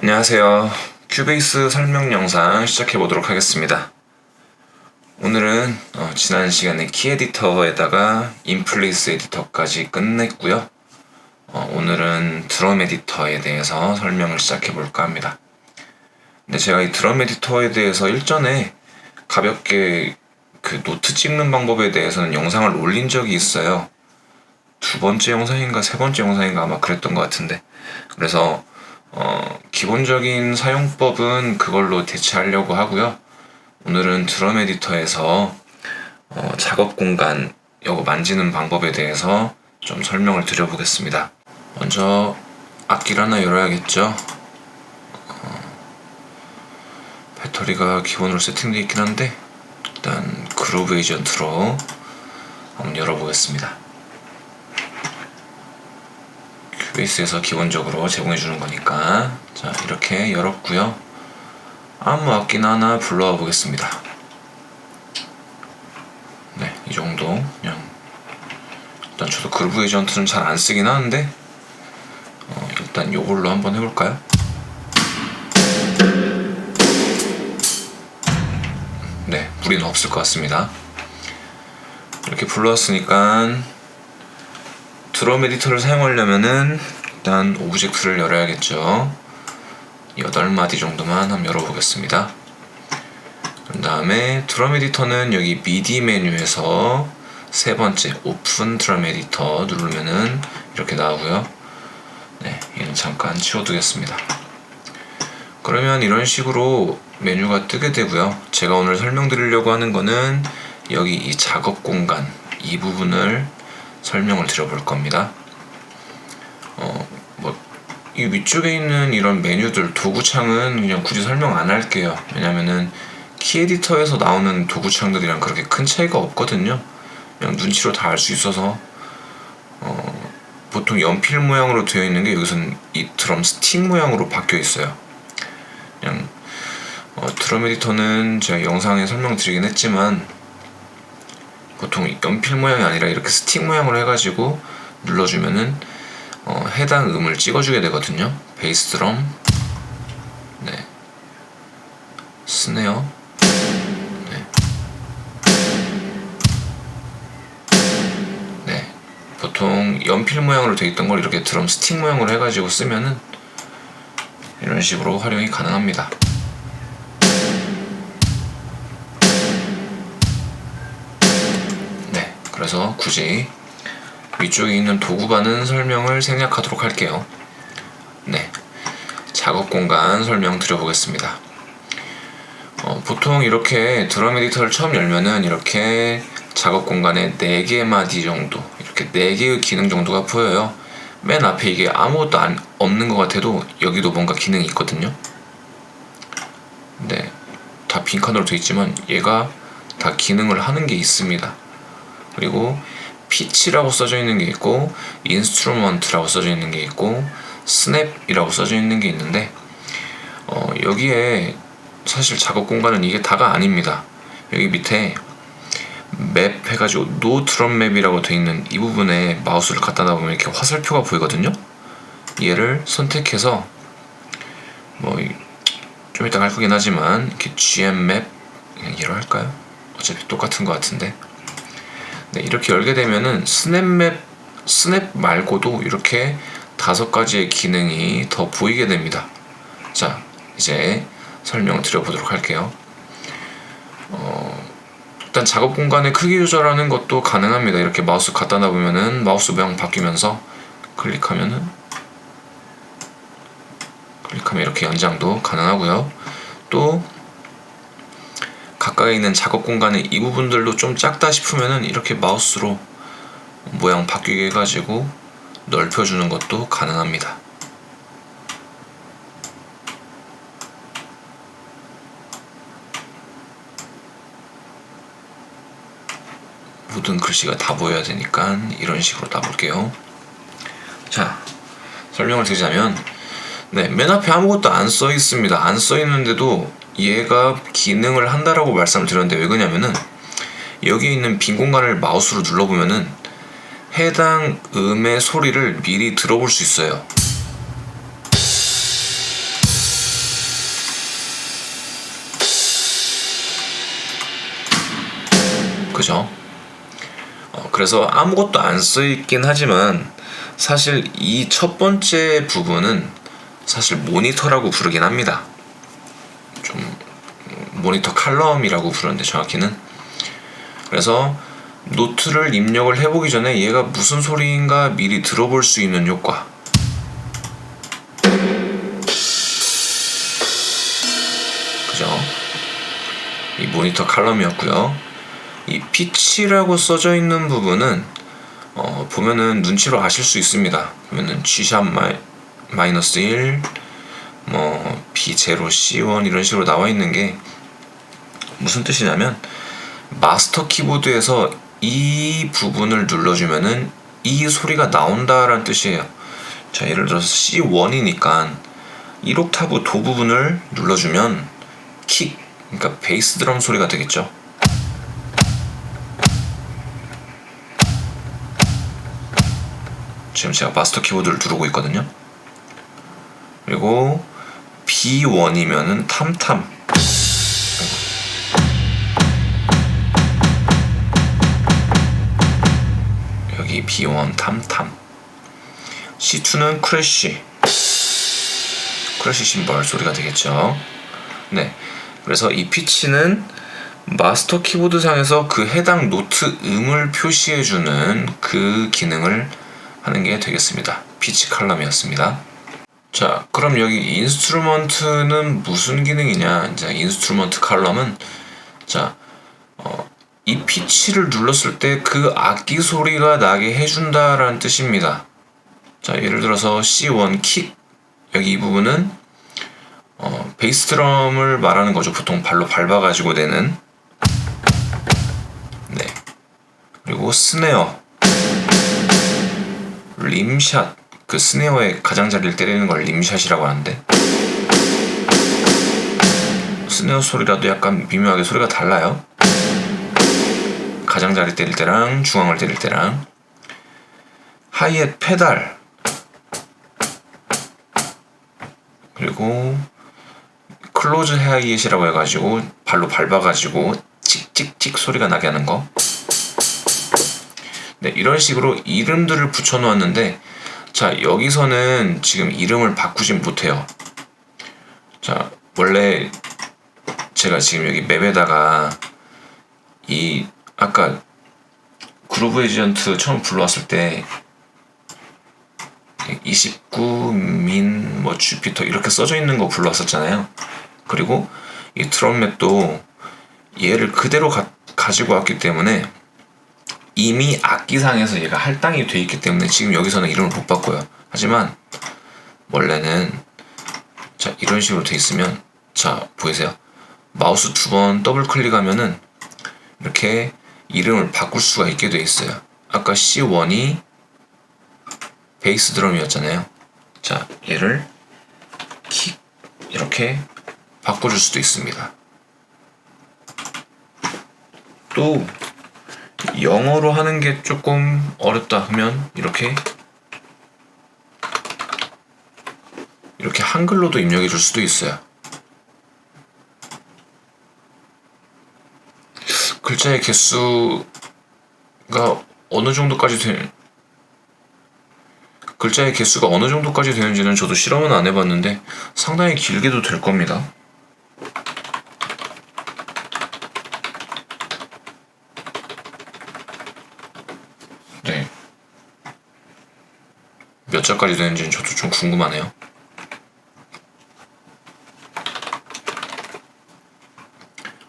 안녕하세요. 큐베이스 설명 영상 시작해 보도록 하겠습니다. 오늘은 지난 시간에 키 에디터에다가 인플레이스 에디터까지 끝냈고요. 오늘은 드럼 에디터에 대해서 설명을 시작해 볼까 합니다. 근데 제가 이 드럼 에디터에 대해서 일전에 가볍게 그 노트 찍는 방법에 대해서는 영상을 올린 적이 있어요. 두 번째 영상인가 세 번째 영상인가 아마 그랬던 것 같은데, 그래서 기본적인 사용법은 그걸로 대체하려고 하고요. 오늘은 드럼 에디터에서 작업 공간 이거 만지는 방법에 대해서 좀 설명을 드려보겠습니다. 먼저 악기를 하나 열어야겠죠. 배터리가 기본으로 세팅되어 있긴 한데 일단 그루브 에이전트로 한번 열어보겠습니다. 큐베이스에서 기본적으로 제공해주는 거니까. 자, 이렇게 열었고요. 아무 악기나 하나 불러와 보겠습니다. 네, 이 정도. 그냥 일단 저도 그루브 에이전트는 잘 안 쓰긴 하는데 일단 요걸로 한번 해볼까요? 네, 무리는 없을 것 같습니다. 이렇게 불러왔으니까 드럼 에디터를 사용하려면은 일단 오브젝트를 열어야겠죠. 8마디 정도만 한번 열어보겠습니다. 그 다음에 드럼 에디터는 여기 미디 메뉴에서 세 번째 오픈 드럼 에디터 누르면은 이렇게 나오고요. 네, 얘는 잠깐 치워두겠습니다. 그러면 이런 식으로 메뉴가 뜨게 되고요. 제가 오늘 설명드리려고 하는 거는 여기 이 작업 공간 이 부분을 설명을 드려볼 겁니다. 이 위쪽에 있는 이런 메뉴들, 도구창은 그냥 굳이 설명 안 할게요. 왜냐면은 키 에디터에서 나오는 도구창들이랑 그렇게 큰 차이가 없거든요. 그냥 눈치로 다 알 수 있어서 보통 연필 모양으로 되어 있는 게 여기서는 이 드럼 스틱 모양으로 바뀌어 있어요. 그냥 드럼 에디터는 제가 영상에 설명드리긴 했지만 보통 연필 모양이 아니라 이렇게 스틱 모양으로 해가지고 눌러주면은 해당 음을 찍어주게 되거든요. 베이스 드럼, 네, 스네어, 네, 네. 보통 연필 모양으로 되어 있던 걸 이렇게 드럼 스틱 모양으로 해가지고 쓰면은 이런 식으로 활용이 가능합니다. 그래서 굳이 위쪽에 있는 도구반은 설명을 생략하도록 할게요. 네, 작업 공간 설명 드려보겠습니다. 보통 이렇게 드럼 에디터를 처음 열면은 이렇게 작업 공간에 4개 마디 정도, 이렇게 4개의 기능 정도가 보여요. 맨 앞에 이게 아무것도 없는 것 같아도 여기도 뭔가 기능이 있거든요. 네, 다 빈칸으로 되어 있지만 얘가 다 기능을 하는 게 있습니다. 그리고 피치라고 써져 있는 게 있고 인스트루먼트라고 써져 있는 게 있고 스냅이라고 써져 있는 게 있는데 여기에 사실 작업 공간은 이게 다가 아닙니다. 여기 밑에 맵 해가지고 노 드럼 맵이라고 되어 있는 이 부분에 마우스를 갖다 놔보면 이렇게 화살표가 보이거든요. 얘를 선택해서 좀 이따 갈 거긴 하지만 이렇게 GM 맵 그냥 얘로 할까요? 어차피 똑같은 것 같은데. 네, 이렇게 열게 되면은 스냅 말고도 이렇게 5가지의 기능이 더 보이게 됩니다. 자, 이제 설명을 드려보도록 할게요. 일단 작업 공간의 크기 조절하는 것도 가능합니다. 이렇게 마우스 갖다 놔보면은 마우스 모양 바뀌면서 클릭하면 이렇게 연장도 가능하고요. 또 가까이 있는 작업 공간의 이 부분들도 좀 작다 싶으면은 이렇게 마우스로 모양 바뀌게 해가지고 넓혀주는 것도 가능합니다. 모든 글씨가 다 보여야 되니까 이런 식으로 놔볼게요. 자, 설명을 드리자면 네, 맨 앞에 아무것도 안 써 있습니다. 안 써 있는데도 얘가 기능을 한다라고 말씀을 드렸는데 왜 그러냐면은 여기 있는 빈 공간을 마우스로 눌러보면은 해당 음의 소리를 미리 들어볼 수 있어요. 그죠? 그래서 아무것도 안 써있긴 하지만 사실 이 첫 번째 부분은 사실 모니터라고 부르긴 합니다. 좀 모니터 칼럼이라고 부르는데 정확히는. 그래서 노트를 입력을 해보기 전에 얘가 무슨 소리인가 미리 들어볼 수 있는 효과. 그죠? 이 모니터 칼럼이었고요. 이 피치라고 써져 있는 부분은 보면은 눈치로 아실 수 있습니다. 보면은 G샵 마이너스 1, 뭐 B0, C1 이런 식으로 나와 있는 게 무슨 뜻이냐면 마스터 키보드에서 이 부분을 눌러주면은 이 소리가 나온다라는 뜻이에요. 자, 예를 들어서 C1이니까 1옥타브 도 부분을 눌러주면 킥, 그러니까 베이스 드럼 소리가 되겠죠. 지금 제가 마스터 키보드를 누르고 있거든요. 그리고 B1이면은 탐탐. 여기 B1 탐탐. C2는 크래쉬 심벌 소리가 되겠죠. 네. 그래서 이 피치는 마스터 키보드 상에서 그 해당 노트 음을 표시해주는 그 기능을 하는 게 되겠습니다. 피치 칼럼이었습니다. 자, 그럼 여기 인스트루먼트는 무슨 기능이냐? 이제 인스트루먼트 칼럼은 자, 이 피치를 눌렀을 때 그 악기 소리가 나게 해준다라는 뜻입니다. 자, 예를 들어서 C1 킥, 여기 이 부분은 베이스 드럼을 말하는 거죠. 보통 발로 밟아가지고 내는. 네. 그리고 스네어, 림샷, 그 스네어의 가장자리를 때리는 걸 림샷이라고 하는데, 스네어 소리라도 약간 미묘하게 소리가 달라요. 가장자리 때릴 때랑 중앙을 때릴 때랑. 하이햇 페달, 그리고 클로즈 하이햇이라고 해가지고 발로 밟아가지고 칙칙칙 소리가 나게 하는 거. 네, 이런 식으로 이름들을 붙여놓았는데, 자, 여기서는 지금 이름을 바꾸진 못해요. 자, 원래 제가 지금 여기 맵에다가 이 아까 그루브 에이전트 처음 불러왔을 때 29 민 뭐 주피터 이렇게 써져 있는 거 불러왔었잖아요. 그리고 이 드럼 맵도 얘를 그대로 가지고 왔기 때문에 이미 악기상에서 얘가 할당이 돼 있기 때문에 지금 여기서는 이름을 못 바꿔요. 하지만 원래는 자, 이런 식으로 돼 있으면, 자, 보이세요? 마우스 두 번 더블 클릭하면은 이렇게 이름을 바꿀 수가 있게 돼 있어요. 아까 C1이 베이스 드럼이었잖아요. 자, 얘를 킥 이렇게 바꿔줄 수도 있습니다. 또 영어로 하는 게 조금 어렵다 하면 이렇게 한글로도 입력해 줄 수도 있어요. 글자의 개수가 어느 정도까지 되는지는 저도 실험은 안 해봤는데 상당히 길게도 될 겁니다. 네. 몇 자까지 되는지는 저도 좀 궁금하네요.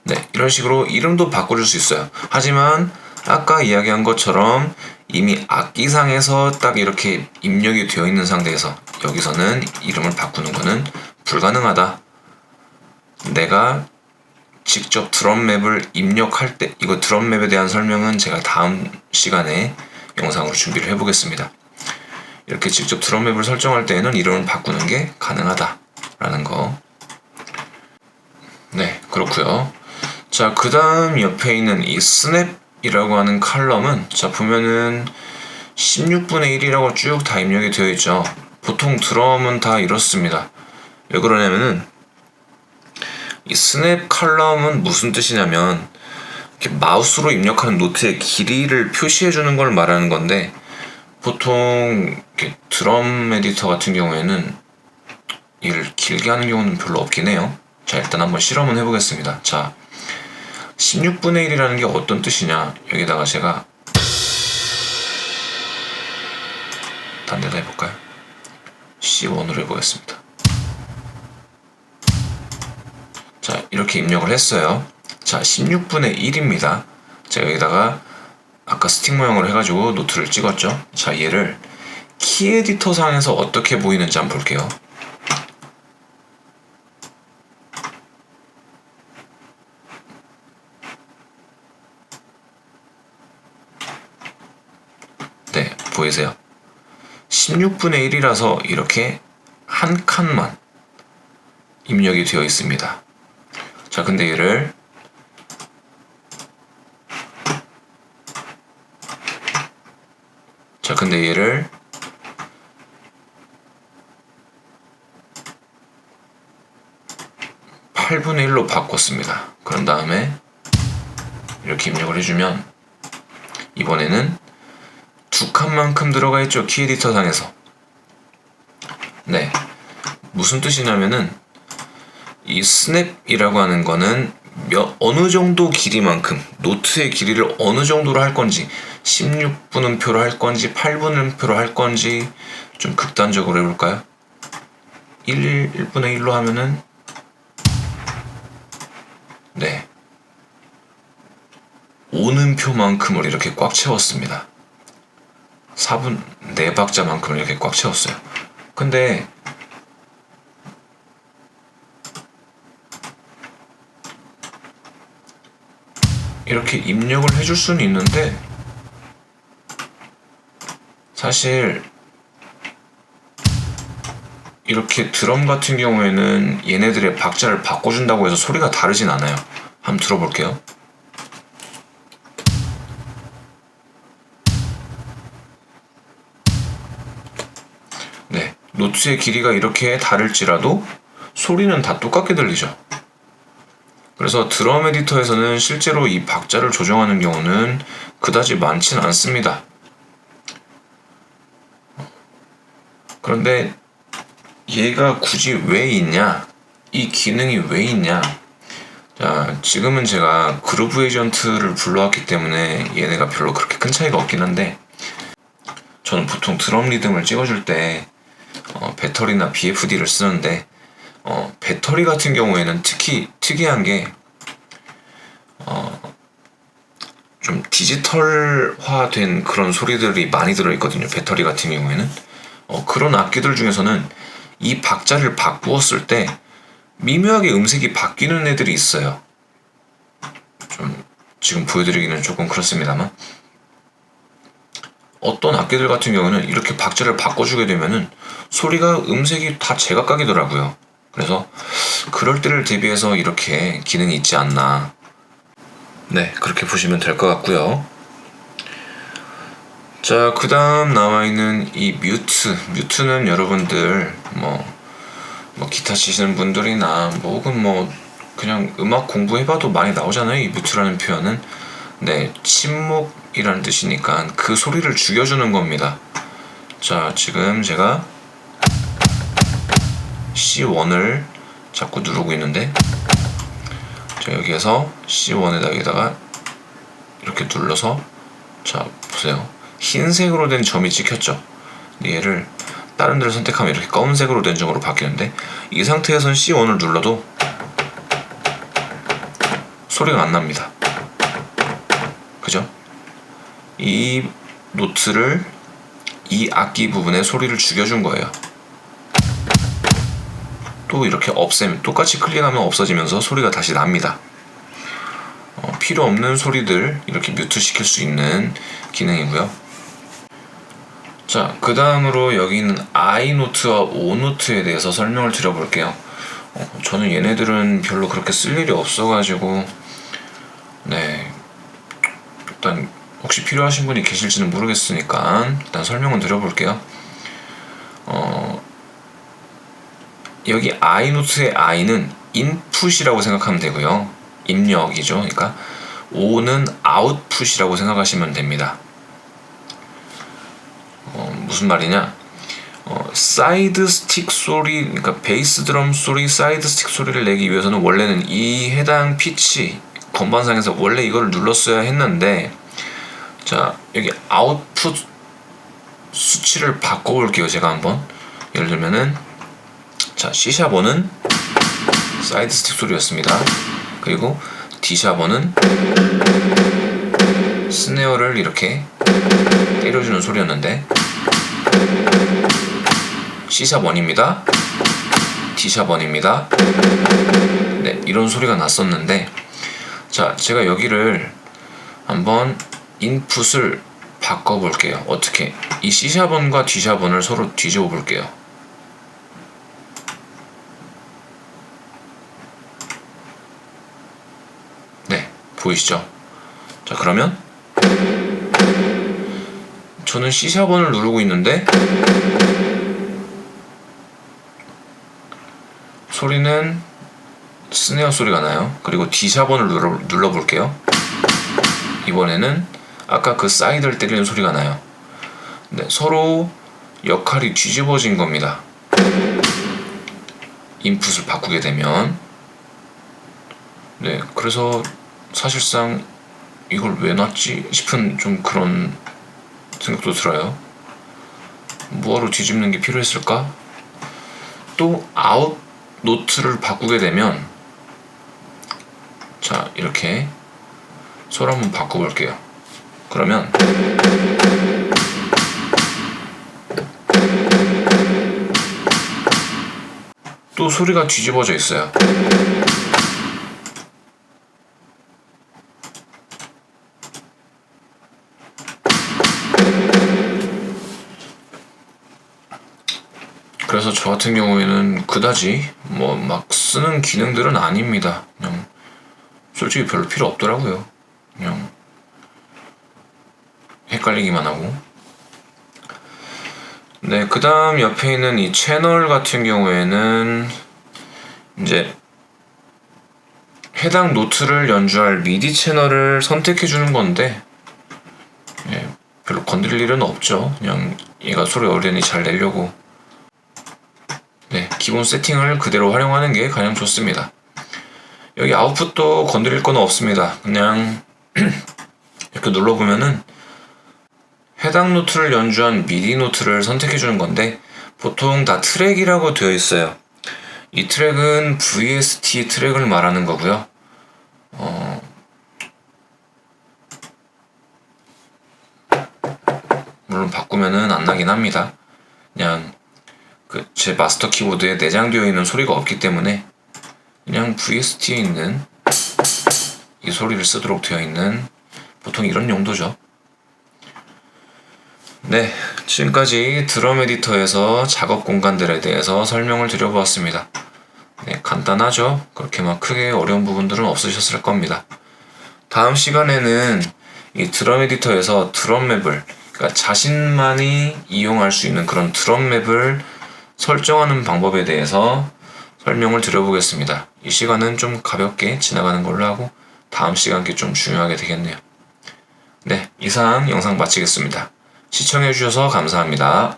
네, 이런 식으로 이름도 바꿔줄 수 있어요. 하지만 아까 이야기한 것처럼 이미 악기상에서 딱 이렇게 입력이 되어 있는 상태에서 여기서는 이름을 바꾸는 것은 불가능하다. 내가 직접 드럼 맵을 입력할 때, 이거 드럼 맵에 대한 설명은 제가 다음 시간에 영상으로 준비를 해보겠습니다. 이렇게 직접 드럼 맵을 설정할 때에는 이름을 바꾸는 게 가능하다라는 거. 네, 그렇고요. 자, 그 다음 옆에 있는 이 스냅이라고 하는 칼럼은, 자, 보면은 16분의 1이라고 쭉 다 입력이 되어 있죠. 보통 드럼은 다 이렇습니다. 왜 그러냐면은 이 스냅 칼럼은 무슨 뜻이냐면 이렇게 마우스로 입력하는 노트의 길이를 표시해 주는 걸 말하는 건데, 보통 이렇게 드럼 에디터 같은 경우에는 이를 길게 하는 경우는 별로 없긴 해요. 자, 일단 한번 실험은 해보겠습니다. 자, 16분의 1이라는 게 어떤 뜻이냐, 여기다가 제가 딴 데다 해볼까요? C1으로 해보겠습니다. 자, 이렇게 입력을 했어요. 자, 16분의 1입니다. 자, 여기다가 아까 스틱 모양으로 해가지고 노트를 찍었죠. 자, 얘를 키 에디터 상에서 어떻게 보이는지 한번 볼게요. 네, 보이세요? 16분의 1이라서 이렇게 한 칸만 입력이 되어 있습니다. 자, 근데 얘를 근데 얘를 (8분의 1로) 바꿨습니다. 그런 다음에 이렇게 입력을 해주면 이번에는 두 칸만큼 들어가 있죠, 키 에디터 상에서. 네, 무슨 뜻이냐면은 이 스냅이라고 하는 거는 어느 정도 길이만큼, 노트의 길이를 어느 정도로 할 건지, 16분음표로 할 건지 8분음표로 할 건지, 좀 극단적으로 해볼까요? 1분의 1로 하면은, 네, 5음표만큼을 이렇게 꽉 채웠습니다. 4박자만큼을 이렇게 꽉 채웠어요. 근데 이렇게 입력을 해줄 수는 있는데, 사실 이렇게 드럼 같은 경우에는 얘네들의 박자를 바꿔준다고 해서 소리가 다르진 않아요. 한번 들어볼게요. 네, 노트의 길이가 이렇게 다를지라도 소리는 다 똑같게 들리죠. 그래서 드럼 에디터에서는 실제로 이 박자를 조정하는 경우는 그다지 많진 않습니다. 그런데 얘가 굳이 왜 있냐, 이 기능이 왜 있냐. 자, 지금은 제가 그루브 에이전트를 불러왔기 때문에 얘네가 별로 그렇게 큰 차이가 없긴 한데, 저는 보통 드럼 리듬을 찍어줄 때 배터리나 BFD를 쓰는데, 배터리 같은 경우에는 특히 특이한 게 좀 디지털화된 그런 소리들이 많이 들어있거든요. 배터리 같은 경우에는 그런 악기들 중에서는 이 박자를 바꾸었을 때 미묘하게 음색이 바뀌는 애들이 있어요. 좀 지금 보여드리기는 조금 그렇습니다만, 어떤 악기들 같은 경우는 이렇게 박자를 바꿔주게 되면은 소리가 음색이 다 제각각이더라고요. 그래서 그럴 때를 대비해서 이렇게 기능이 있지 않나. 네, 그렇게 보시면 될 것 같고요. 자, 그 다음 나와있는 이 뮤트는 여러분들 뭐 기타 치시는 분들이나 혹은 그냥 음악 공부해봐도 많이 나오잖아요, 이 뮤트라는 표현은. 네, 침묵이라는 뜻이니까 그 소리를 죽여주는 겁니다. 자, 지금 제가 C1을 자꾸 누르고 있는데, 자, 여기에서 C1에다가 이렇게 눌러서, 자, 보세요. 흰색으로 된 점이 찍혔죠. 얘를 다른 데를 선택하면 이렇게 검은색으로 된 점으로 바뀌는데, 이 상태에서는 C1을 눌러도 소리가 안 납니다. 그죠? 이 노트를, 이 악기 부분에 소리를 죽여준 거예요. 또 이렇게 없애면, 똑같이 클릭하면 없어지면서 소리가 다시 납니다. 필요 없는 소리들 이렇게 뮤트 시킬 수 있는 기능이고요. 자, 그 다음으로 여기 있는 I 노트와 O 노트에 대해서 설명을 드려볼게요. 저는 얘네들은 별로 그렇게 쓸 일이 없어가지고, 네, 일단 혹시 필요하신 분이 계실지는 모르겠으니까 일단 설명은 드려볼게요. 여기 I 노트의 I는 인풋이라고 생각하면 되고요. 입력이죠. 그러니까 O는 아웃풋이라고 생각하시면 됩니다. 무슨 말이냐? 사이드 스틱 소리, 그러니까 베이스 드럼 소리, 사이드 스틱 소리를 내기 위해서는 원래는 이 해당 피치 건반상에서 원래 이걸 눌렀어야 했는데, 자, 여기 아웃풋 수치를 바꿔볼게요. 제가 한번 예를 들면은, 자, C샵1은 사이드 스틱 소리였습니다. 그리고 D샵1은 스네어를 이렇게 때려주는 소리였는데, C샵1입니다. D샵1입니다. 네, 이런 소리가 났었는데, 자, 제가 여기를 한번 인풋을 바꿔볼게요. 어떻게? 이 C샵1과 D샵1을 서로 뒤집어 볼게요. 네, 보이시죠? 자, 그러면 저는 C샵1을 누르고 있는데 소리는 스네어 소리가 나요. 그리고 D샵1을 눌러볼게요. 이번에는 아까 그 사이드를 때리는 소리가 나요. 네, 서로 역할이 뒤집어진 겁니다. 인풋을 바꾸게 되면. 네, 그래서 사실상 이걸 왜 놨지 싶은 좀 그런 생각도 들어요. 뭐하러 뒤집는 게 필요했을까? 또 아웃 노트를 바꾸게 되면, 자, 이렇게 서로 한번 바꿔볼게요. 그러면 또 소리가 뒤집어져 있어요. 그래서 저 같은 경우에는 그다지 뭐 막 쓰는 기능들은 아닙니다. 그냥 솔직히 별로 필요 없더라고요. 그냥 헷갈리기만 하고. 네, 그 다음 옆에 있는 이 채널 같은 경우에는 이제 해당 노트를 연주할 미디 채널을 선택해 주는 건데, 예, 별로 건드릴 일은 없죠. 그냥 얘가 소리 어련히 잘 내려고, 네, 기본 세팅을 그대로 활용하는 게 가장 좋습니다. 여기 아웃풋도 건드릴 건 없습니다. 그냥 이렇게 눌러보면은 해당 노트를 연주한 미디 노트를 선택해 주는 건데, 보통 다 트랙이라고 되어 있어요. 이 트랙은 VST 트랙을 말하는 거고요. 물론 바꾸면은 안 나긴 합니다. 그냥 제 마스터 키보드에 내장되어 있는 소리가 없기 때문에 그냥 VST에 있는 이 소리를 쓰도록 되어 있는, 보통 이런 용도죠. 네, 지금까지 드럼 에디터에서 작업 공간들에 대해서 설명을 드려보았습니다. 네, 간단하죠? 그렇게 막 크게 어려운 부분들은 없으셨을 겁니다. 다음 시간에는 이 드럼 에디터에서 드럼 맵을, 그러니까 자신만이 이용할 수 있는 그런 드럼 맵을 설정하는 방법에 대해서 설명을 드려보겠습니다. 이 시간은 좀 가볍게 지나가는 걸로 하고 다음 시간 게 좀 중요하게 되겠네요. 네, 이상 영상 마치겠습니다. 시청해주셔서 감사합니다.